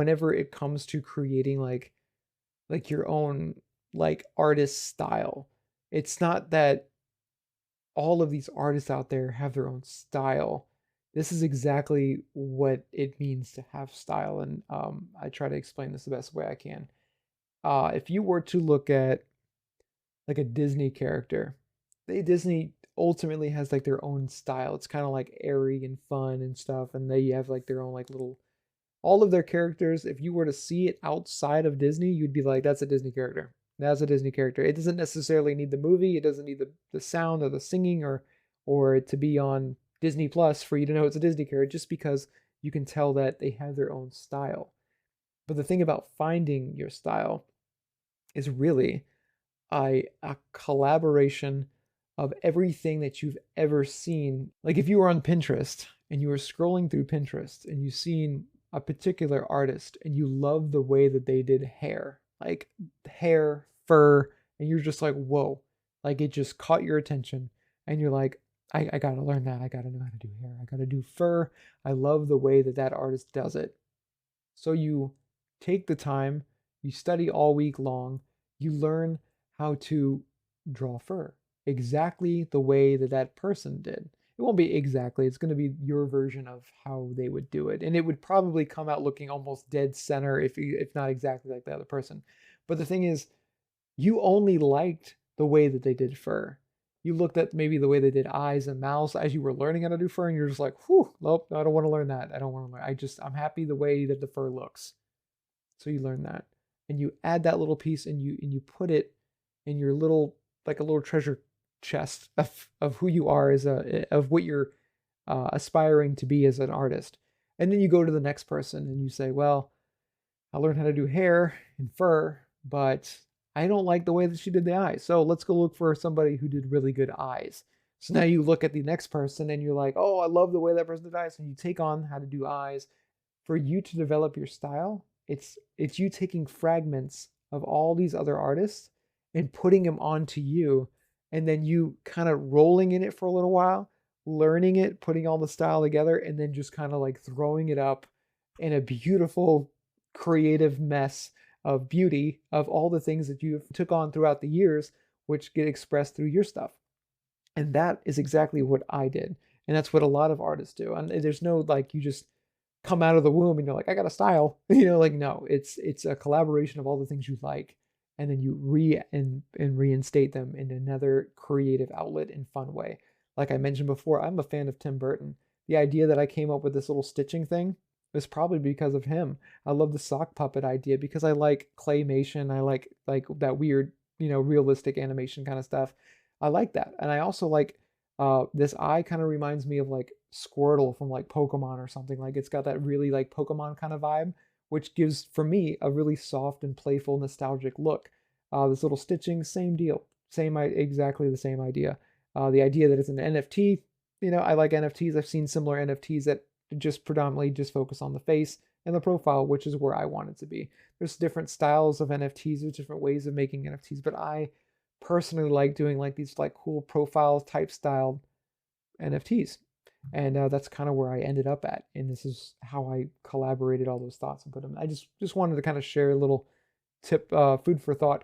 whenever it comes to creating like your own like artist style. It's not that all of these artists out there have their own style. This is exactly what it means to have style, and I try to explain this the best way I can. If you were to look at like a Disney character, Disney ultimately has like their own style. It's kind of like airy and fun and stuff, and they have like their own like little all of their characters. If you were to see it outside of Disney, you'd be like, that's a Disney character. That's a Disney character. It doesn't necessarily need the movie. It doesn't need the sound or the singing or it to be on Disney Plus for you to know it's a Disney character, just because you can tell that they have their own style. But the thing about finding your style is really a collaboration of everything that you've ever seen. Like if you were on Pinterest and you were scrolling through Pinterest and you've seen a particular artist and you love the way that they did hair, like hair, fur, and you're just like, whoa, like it just caught your attention. And you're like, I gotta learn that. I gotta know how to do hair. I gotta do fur. I love the way that that artist does it. So you take the time, you study all week long, you learn how to draw fur exactly the way that that person did. It won't be exactly, it's going to be your version of how they would do it. And it would probably come out looking almost dead center if not exactly like the other person. But the thing is, you only liked the way that they did fur. You looked at maybe the way they did eyes and mouths as you were learning how to do fur, and you're just like, whew, nope, I don't want to learn that. I don't want to learn. I'm happy the way that the fur looks. So you learn that. And you add that little piece and you put it in your little like a little treasure chest of who you are as of what you're aspiring to be as an artist. And then you go to the next person and you say, well, I learned how to do hair and fur, but I don't like the way that she did the eyes. So let's go look for somebody who did really good eyes. So now you look at the next person and you're like, oh, I love the way that person did eyes. And you take on how to do eyes. For you to develop your style, it's you taking fragments of all these other artists and putting them onto you, and then you kind of rolling in it for a little while, learning it, putting all the style together, and then just kind of like throwing it up in a beautiful creative mess of beauty of all the things that you took on throughout the years, which get expressed through your stuff. And that is exactly what I did. And that's what a lot of artists do. And there's no like you just come out of the womb and you're like, I got a style. Like no, it's a collaboration of all the things you like, and then you and reinstate them in another creative outlet in fun way. Like I mentioned before, I'm a fan of Tim Burton. The idea that I came up with this little stitching thing was probably because of him. I love the sock puppet idea because I like claymation. I like that weird, realistic animation kind of stuff. I like that. And I also like this eye kind of reminds me of like Squirtle from like Pokemon or something. Like it's got that really like Pokemon kind of vibe, which gives for me a really soft and playful, nostalgic look. This little stitching, same deal, exactly the same idea. The idea that it's an NFT, I like NFTs. I've seen similar NFTs that just predominantly just focus on the face and the profile, which is where I want it to be. There's different styles of NFTs, there's different ways of making NFTs, but I personally like doing like these like cool profile type style NFTs. And that's kind of where I ended up at. And this is how I collaborated all those thoughts and put them. I just wanted to kind of share a little tip, food for thought